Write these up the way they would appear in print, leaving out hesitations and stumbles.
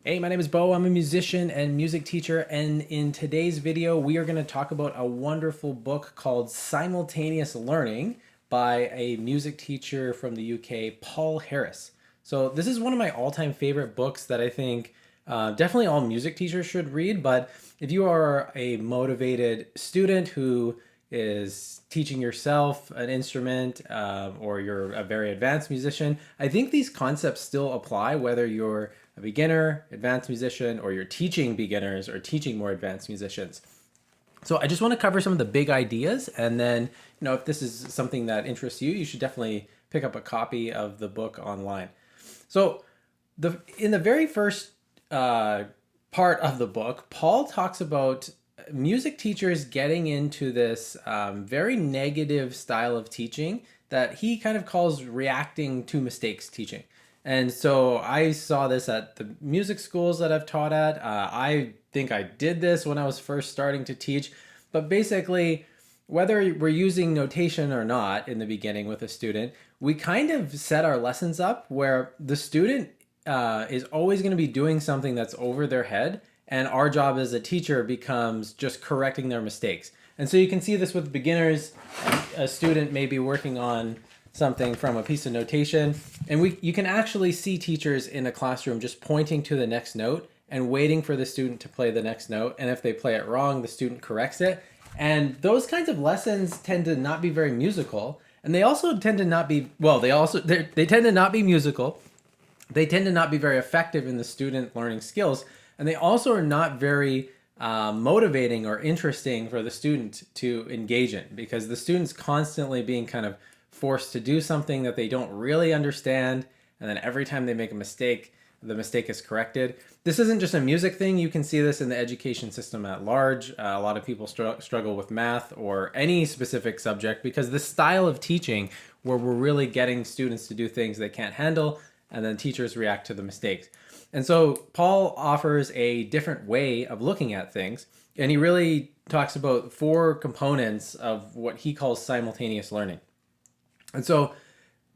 Hey, my name is Beau. I'm a musician and music teacher, and in today's video, we are going to talk about a wonderful book called Simultaneous Learning by a music teacher from the UK, Paul Harris. So this is one of my all-time favorite books that I think definitely all music teachers should read, but if you are a motivated student who is teaching yourself an instrument or you're a very advanced musician, I think these concepts still apply whether you're a beginner, advanced musician, or you're teaching beginners or teaching more advanced musicians. So I just want to cover some of the big ideas, and then if this is something that interests you, you should definitely pick up a copy of the book online. So in the very first part of the book, Paul talks about music teachers getting into this very negative style of teaching that he kind of calls reacting to mistakes teaching. And so I saw this at the music schools that I've taught at. I think I did this when I was first starting to teach. But basically, whether we're using notation or not in the beginning with a student, we kind of set our lessons up where the student is always going to be doing something that's over their head. And our job as a teacher becomes just correcting their mistakes. And so you can see this with beginners. A student may be working on something from a piece of notation, and you can actually see teachers in a classroom just pointing to the next note and waiting for the student to play the next note, and if they play it wrong, the student corrects it. And those kinds of lessons tend to not be very musical, and they also tend to not be, well, they tend to not be musical. They tend to not be very effective in the student learning skills, and they also are not very motivating or interesting for the student to engage in, because the student's constantly being kind of forced to do something that they don't really understand, and then every time they make a mistake, the mistake is corrected. This isn't just a music thing. You can see this in the education system at large. A lot of people struggle with math or any specific subject because this style of teaching where we're really getting students to do things they can't handle, and then teachers react to the mistakes. And so Paul offers a different way of looking at things, and he really talks about 4 components of what he calls simultaneous learning. And so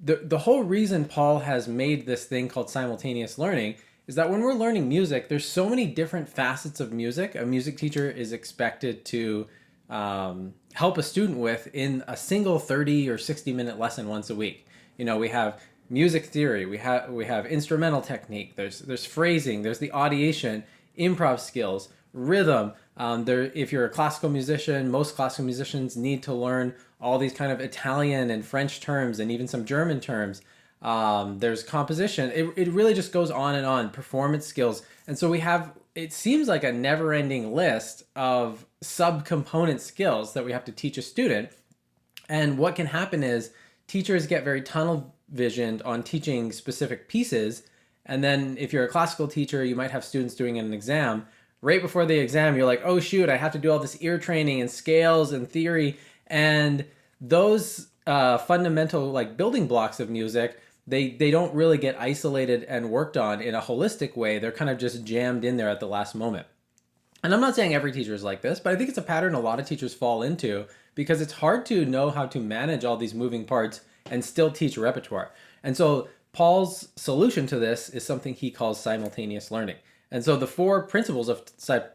the whole reason Paul has made this thing called simultaneous learning is that when we're learning music, there's so many different facets of music a music teacher is expected to help a student with in a single 30 or 60-minute lesson once a week. We have music theory, we have instrumental technique, there's phrasing, there's the audiation, improv skills, rhythm. If you're a classical musician, most classical musicians need to learn all these kind of Italian and French terms and even some German terms. There's composition. It really just goes on and on, performance skills. And so it seems like a never-ending list of subcomponent skills that we have to teach a student. And what can happen is teachers get very tunnel visioned on teaching specific pieces. And then if you're a classical teacher, you might have students doing an exam. Right before the exam, you're like, oh shoot, I have to do all this ear training and scales and theory. And those fundamental building blocks of music, they don't really get isolated and worked on in a holistic way. They're kind of just jammed in there at the last moment. And I'm not saying every teacher is like this, but I think it's a pattern a lot of teachers fall into because it's hard to know how to manage all these moving parts and still teach repertoire. And so Paul's solution to this is something he calls simultaneous learning. And so the 4 principles of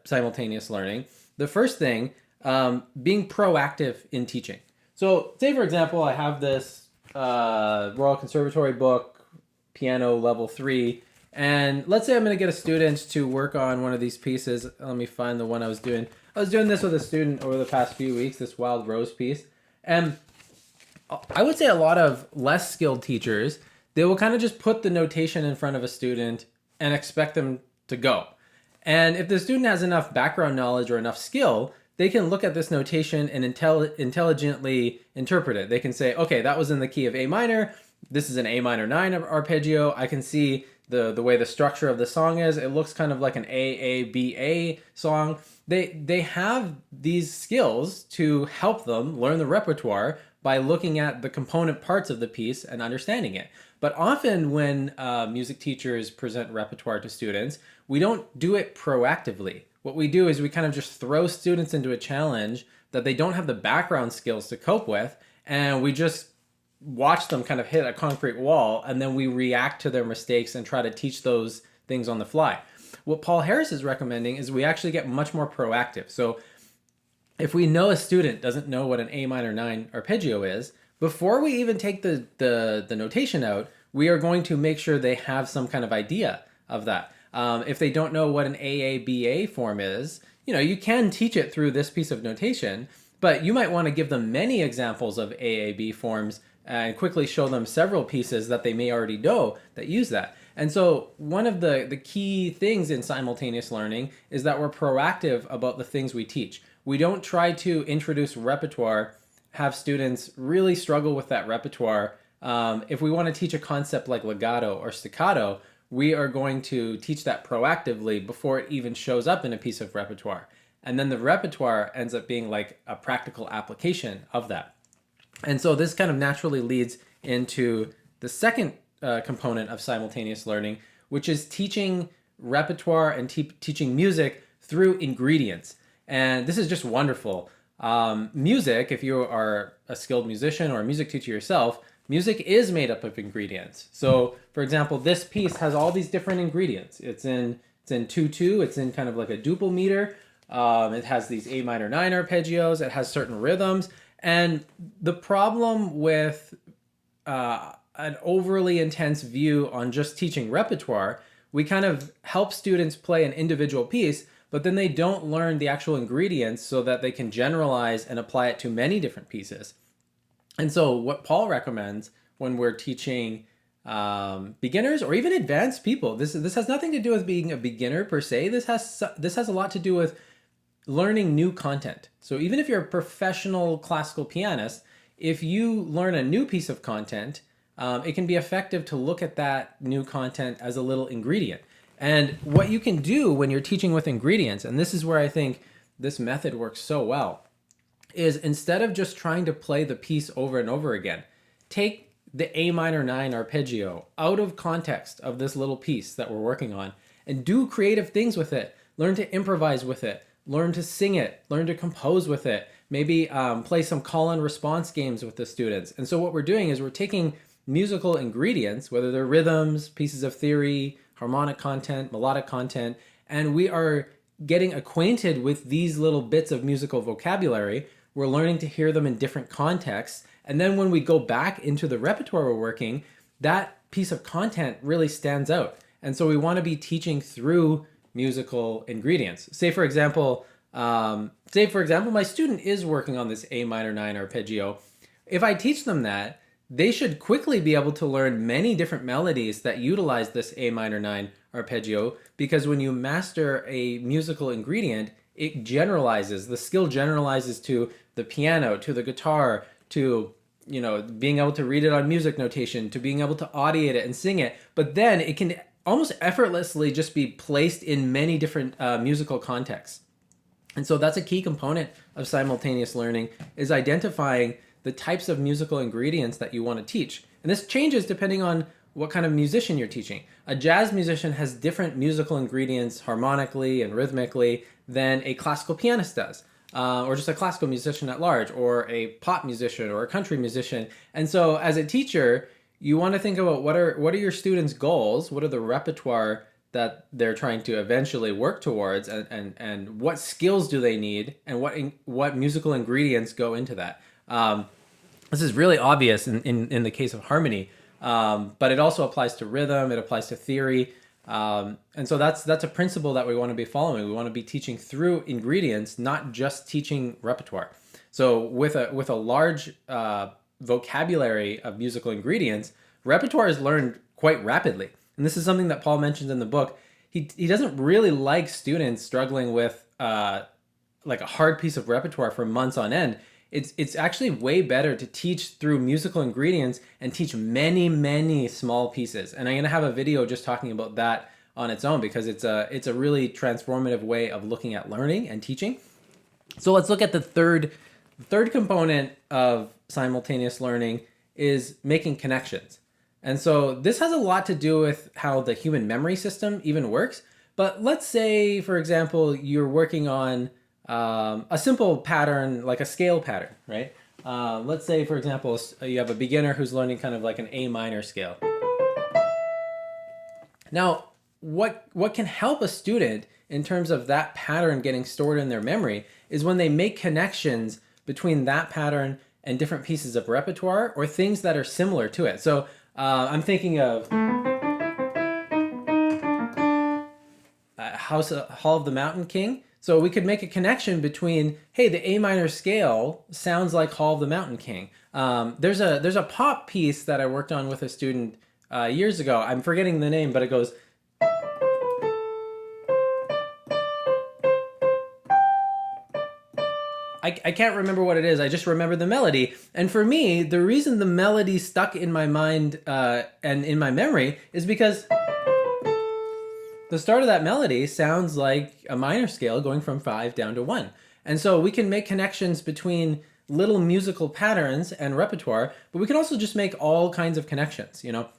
simultaneous learning, the first thing, being proactive in teaching. So say, for example, I have this Royal Conservatory book, piano level 3, and let's say I'm going to get a student to work on one of these pieces. Let me find the one I was doing. I was doing this with a student over the past few weeks, this Wild Rose piece. And I would say a lot of less skilled teachers, they will kind of just put the notation in front of a student and expect them to go. And if the student has enough background knowledge or enough skill, they can look at this notation and intelligently interpret it. They can say, okay, that was in the key of A minor. This is an A minor 9 arpeggio. I can see the way the structure of the song is. It looks kind of like an A song. They have these skills to help them learn the repertoire by looking at the component parts of the piece and understanding it. But often when music teachers present repertoire to students, we don't do it proactively. What we do is we kind of just throw students into a challenge that they don't have the background skills to cope with, and we just watch them kind of hit a concrete wall, and then we react to their mistakes and try to teach those things on the fly. what Paul Harris is recommending is we actually get much more proactive. So if we know a student doesn't know what an A minor 9 arpeggio is, before we even take the notation out, we are going to make sure they have some kind of idea of that. If they don't know what an AABA form is, you can teach it through this piece of notation, but you might want to give them many examples of AAB forms and quickly show them several pieces that they may already know that use that. And so one of the key things in simultaneous learning is that we're proactive about the things we teach. We don't try to introduce repertoire, have students really struggle with that repertoire. If we want to teach a concept like legato or staccato, we are going to teach that proactively before it even shows up in a piece of repertoire. And then the repertoire ends up being like a practical application of that. And so this kind of naturally leads into the second component of simultaneous learning, which is teaching repertoire and teaching music through ingredients. And this is just wonderful. Music, if you are a skilled musician or a music teacher yourself, music is made up of ingredients. So, for example, this piece has all these different ingredients. It's in 2/2. It's in kind of like a duple meter. It has these A minor 9 arpeggios. It has certain rhythms. And the problem with an overly intense view on just teaching repertoire, we kind of help students play an individual piece, but then they don't learn the actual ingredients so that they can generalize and apply it to many different pieces. And so what Paul recommends when we're teaching beginners or even advanced people, this has nothing to do with being a beginner per se. This has a lot to do with learning new content. So even if you're a professional classical pianist, if you learn a new piece of content, it can be effective to look at that new content as a little ingredient. And what you can do when you're teaching with ingredients, and this is where I think this method works so well, is instead of just trying to play the piece over and over again, take the A minor 9 arpeggio out of context of this little piece that we're working on and do creative things with it. Learn to improvise with it. Learn to sing it. Learn to compose with it. Maybe play some call and response games with the students. And so what we're doing is we're taking musical ingredients, whether they're rhythms, pieces of theory, harmonic content, melodic content, and we are getting acquainted with these little bits of musical vocabulary. We're learning to hear them in different contexts. And then when we go back into the repertoire we're working, that piece of content really stands out. And so we want to be teaching through musical ingredients. Say for example, my student is working on this A minor 9 arpeggio. If I teach them that, they should quickly be able to learn many different melodies that utilize this A minor 9 arpeggio, because when you master a musical ingredient, it generalizes, the skill generalizes to the piano, to the guitar, to being able to read it on music notation, to being able to audiate it and sing it. But then it can almost effortlessly just be placed in many different musical contexts. And so that's a key component of simultaneous learning, is identifying the types of musical ingredients that you want to teach. And this changes depending on what kind of musician you're teaching. A jazz musician has different musical ingredients harmonically and rhythmically than a classical pianist does, or just a classical musician at large, or a pop musician or a country musician. And so as a teacher, you want to think about what are your students' goals, what are the repertoire that they're trying to eventually work towards, and what skills do they need, and what musical ingredients go into that. This is really obvious in the case of harmony, but it also applies to rhythm, it applies to theory, and so that's a principle that we want to be following. We want to be teaching through ingredients, not just teaching repertoire. So with a large vocabulary of musical ingredients, repertoire is learned quite rapidly. And this is something that Paul mentions in the book. He doesn't really like students struggling with like a hard piece of repertoire for months on end. It's actually way better to teach through musical ingredients and teach many, many small pieces. And I'm going to have a video just talking about that on its own, because it's a really transformative way of looking at learning and teaching. So let's look at the third component of simultaneous learning, is making connections. And so this has a lot to do with how the human memory system even works. But let's say, for example, you're working on a simple pattern, like a scale pattern, right? Let's say, for example, you have a beginner who's learning kind of like an A minor scale. Now, what can help a student in terms of that pattern getting stored in their memory is when they make connections between that pattern and different pieces of repertoire or things that are similar to it. So I'm thinking of Hall of the Mountain King. So we could make a connection between, hey, the A minor scale sounds like Hall of the Mountain King. There's a pop piece that I worked on with a student years ago. I'm forgetting the name, but it goes. I can't remember what it is. I just remember the melody. And for me, the reason the melody stuck in my mind and in my memory is because the start of that melody sounds like a minor scale going from 5 down to 1. And so we can make connections between little musical patterns and repertoire, but we can also just make all kinds of connections, you know.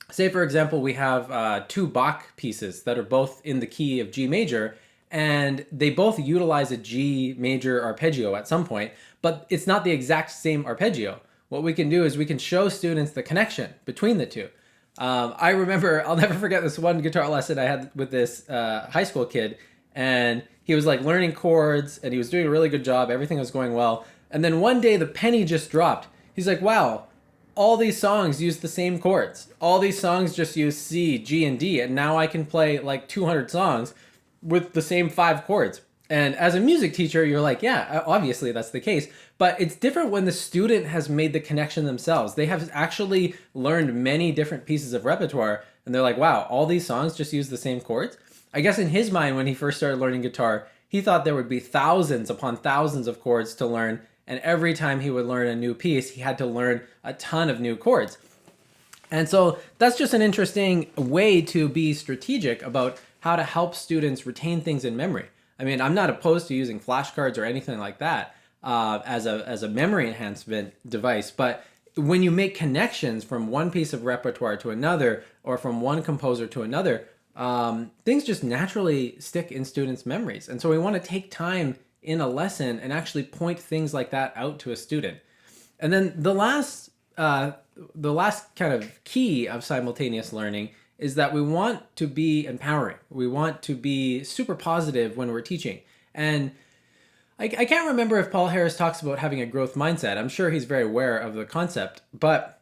Say, for example, we have two Bach pieces that are both in the key of G major, and they both utilize a G major arpeggio at some point, but it's not the exact same arpeggio. What we can do is we can show students the connection between the two. I remember, I'll never forget this one guitar lesson I had with this high school kid, and he was like learning chords, and he was doing a really good job. Everything was going well. And then one day the penny just dropped. He's like, wow, all these songs use the same chords. All these songs just use C, G, and D, and now I can play like 200 songs with the same 5 chords. And as a music teacher, you're like, yeah, obviously that's the case. But it's different when the student has made the connection themselves. They have actually learned many different pieces of repertoire, and they're like, wow, all these songs just use the same chords? I guess in his mind, when he first started learning guitar, he thought there would be thousands upon thousands of chords to learn, and every time he would learn a new piece, he had to learn a ton of new chords. And so that's just an interesting way to be strategic about how to help students retain things in memory. I mean, I'm not opposed to using flashcards or anything like that as a memory enhancement device, but when you make connections from one piece of repertoire to another or from one composer to another, things just naturally stick in students' memories. And so we want to take time in a lesson and actually point things like that out to a student. And then the last kind of key of simultaneous learning is that we want to be empowering. We want to be super positive when we're teaching. And I can't remember if Paul Harris talks about having a growth mindset. I'm sure he's very aware of the concept. But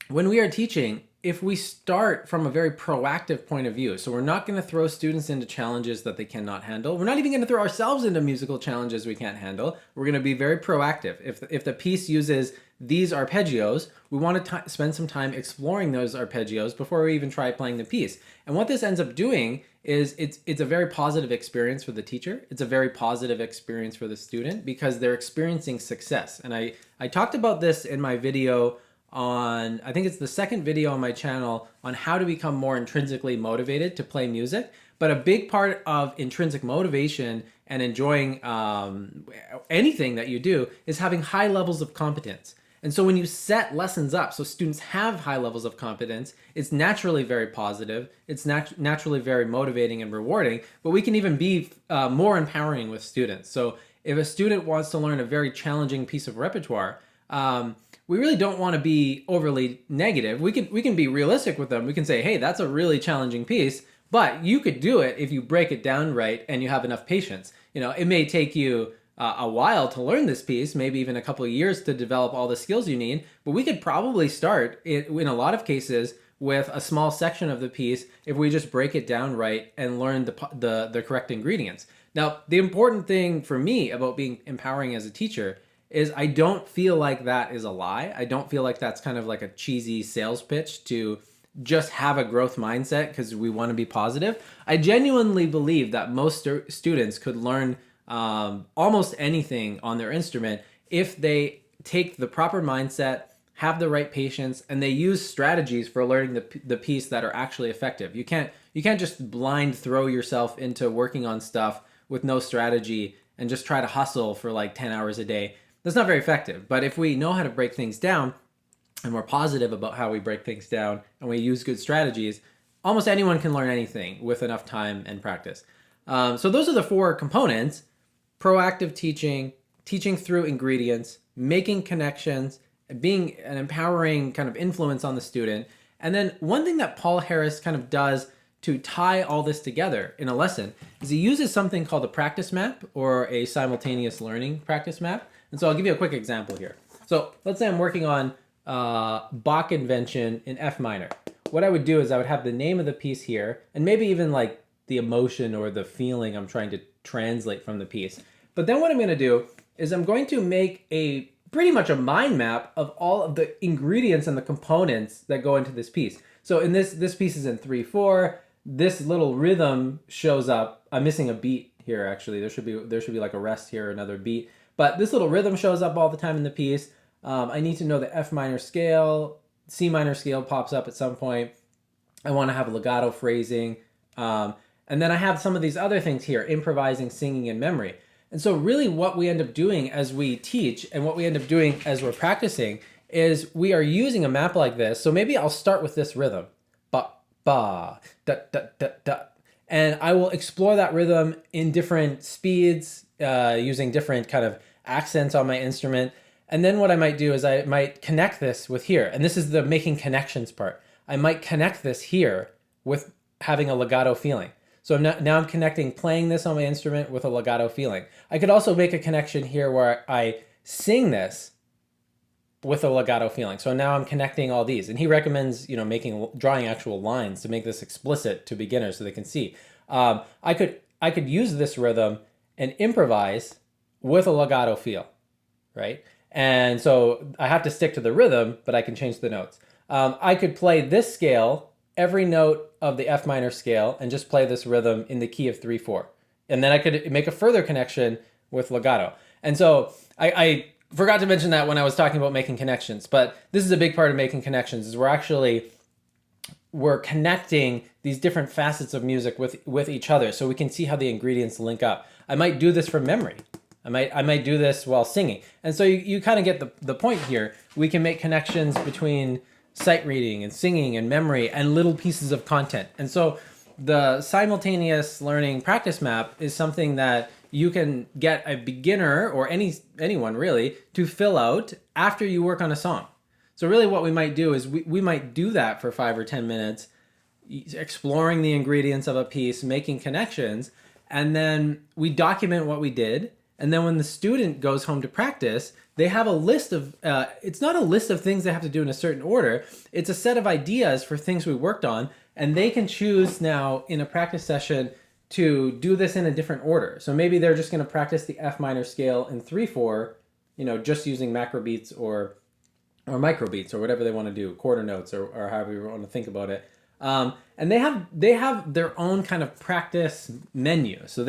when we are teaching, if we start from a very proactive point of view, so we're not going to throw students into challenges that they cannot handle. We're not even going to throw ourselves into musical challenges we can't handle. We're going to be very proactive. If the piece uses these arpeggios, we want to spend some time exploring those arpeggios before we even try playing the piece. And what this ends up doing is it's a very positive experience for the teacher. It's a very positive experience for the student because they're experiencing success. And I talked about this in my video on, I think it's the second video on my channel on how to become more intrinsically motivated to play music. But a big part of intrinsic motivation and enjoying anything that you do is having high levels of competence. And so when you set lessons up so students have high levels of competence, it's naturally very positive, it's naturally very motivating and rewarding, but we can even be more empowering with students. So if a student wants to learn a very challenging piece of repertoire, we really don't want to be overly negative. We can be realistic with them. We can say, hey, that's a really challenging piece, but you could do it if you break it down right and you have enough patience. You know, it may take you a while to learn this piece, maybe even a couple of years to develop all the skills you need, but we could probably start in a lot of cases with a small section of the piece if we just break it down right and learn the correct ingredients. Now, the important thing for me about being empowering as a teacher is I don't feel like that is a lie. I don't feel like that's kind of like a cheesy sales pitch to just have a growth mindset because we want to be positive. I genuinely believe that most students could learn almost anything on their instrument if they take the proper mindset, have the right patience, and they use strategies for learning the piece that are actually effective. You can't just blind throw yourself into working on stuff with no strategy and just try to hustle for like 10 hours a day. That's not very effective. But if we know how to break things down and we're positive about how we break things down and we use good strategies, almost anyone can learn anything with enough time and practice. So those are the 4 components: proactive teaching, teaching through ingredients, making connections, being an empowering kind of influence on the student. And then one thing that Paul Harris kind of does to tie all this together in a lesson is he uses something called a practice map or a simultaneous learning practice map. And so I'll give you a quick example here. So let's say I'm working on Bach Invention in F minor. What I would do is I would have the name of the piece here, and maybe even like the emotion or the feeling I'm trying to translate from the piece. But then what I'm going to do is I'm going to make a pretty much a mind map of all of the ingredients and the components that go into this piece. So in this piece is in 3/4. This little rhythm shows up. I'm missing a beat here actually. There should be like a rest here, another beat. But this little rhythm shows up all the time in the piece. I need to know the F minor scale. C minor scale pops up at some point. I want to have legato phrasing. And then I have some of these other things here, improvising, singing, and memory. And so really what we end up doing as we teach and what we end up doing as we're practicing is we are using a map like this. So maybe I'll start with this rhythm. Ba, ba, da, da, da, da. And I will explore that rhythm in different speeds, using different kind of accents on my instrument. And then what I might do is I might connect this with here. And this is the making connections part. I might connect this here with having a legato feeling. So now I'm connecting playing this on my instrument with a legato feeling. I could also make a connection here where I sing this with a legato feeling. So now I'm connecting all these. And he recommends, drawing actual lines to make this explicit to beginners so they can see. I could use this rhythm and improvise with a legato feel, right? And so I have to stick to the rhythm, but I can change the notes. I could play this scale, every note of the F minor scale, and just play this rhythm in the key of 3/4. And then I could make a further connection with legato. And so I forgot to mention that when I was talking about making connections, but this is a big part of making connections is we're connecting these different facets of music with each other so we can see how the ingredients link up. I might do this from memory. I might do this while singing. And so you kind of get the point here. We can make connections between sight reading and singing and memory and little pieces of content. And so the simultaneous learning practice map is something that you can get a beginner or anyone really to fill out after you work on a song. So really what we might do is we might do that for 5 or 10 minutes, exploring the ingredients of a piece, making connections, and then we document what we did. And then when the student goes home to practice, they have a list of, it's not a list of things they have to do in a certain order. It's a set of ideas for things we worked on. And they can choose now in a practice session to do this in a different order. So maybe they're just going to practice the F minor scale in 3/4, just using macro beats or micro beats or whatever they want to do, quarter notes or however you want to think about it. And they have their own kind of practice menu. So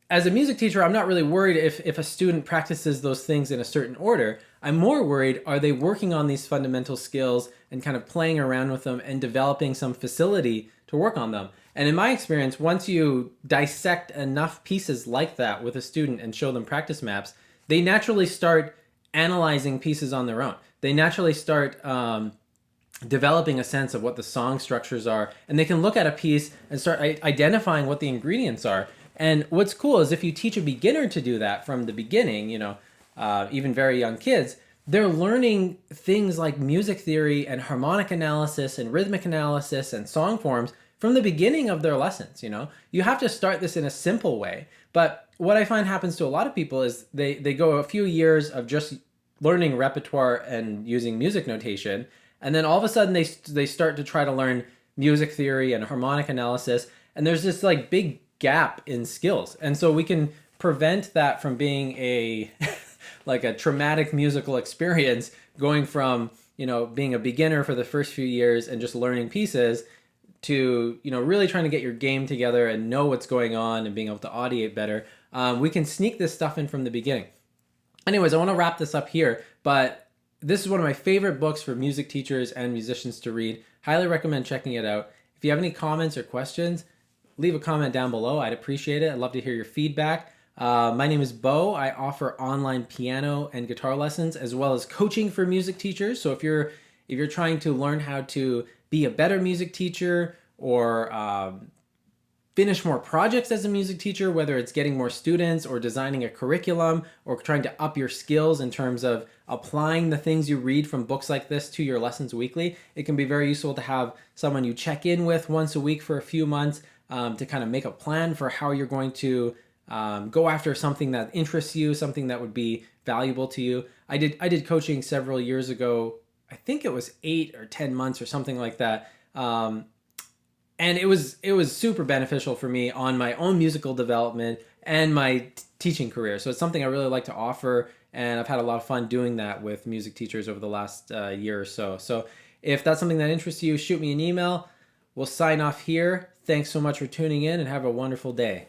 as a music teacher, I'm not really worried if a student practices those things in a certain order. I'm more worried, are they working on these fundamental skills and kind of playing around with them and developing some facility to work on them? And in my experience, once you dissect enough pieces like that with a student and show them practice maps, they naturally start analyzing pieces on their own. They naturally start developing a sense of what the song structures are, and they can look at a piece and start identifying what the ingredients are. And what's cool is if you teach a beginner to do that from the beginning, even very young kids, they're learning things like music theory and harmonic analysis and rhythmic analysis and song forms from the beginning of their lessons. You have to start this in a simple way. But what I find happens to a lot of people is they go a few years of just learning repertoire and using music notation, and then all of a sudden they start to try to learn music theory and harmonic analysis, and there's this like big gap in skills. And so we can prevent that from being a like a traumatic musical experience, going from being a beginner for the first few years and just learning pieces to really trying to get your game together and know what's going on and being able to audiate better. We can sneak this stuff in from the beginning. Anyways, I want to wrap this up here, but this is one of my favorite books for music teachers and musicians to read. Highly recommend checking it out. If you have any comments or questions, leave a comment down below. I'd appreciate it. I'd love to hear your feedback. My name is Beau. I offer online piano and guitar lessons as well as coaching for music teachers. So if you're trying to learn how to be a better music teacher or finish more projects as a music teacher, whether it's getting more students or designing a curriculum or trying to up your skills in terms of applying the things you read from books like this to your lessons weekly, it can be very useful to have someone you check in with once a week for a few months, to kind of make a plan for how you're going to go after something that interests you, something that would be valuable to you. I did coaching several years ago. I think it was 8 or 10 months or something like that. And it was super beneficial for me on my own musical development and my teaching career. So it's something I really like to offer, and I've had a lot of fun doing that with music teachers over the last year or so. So if that's something that interests you, shoot me an email. We'll sign off here. Thanks so much for tuning in, and have a wonderful day.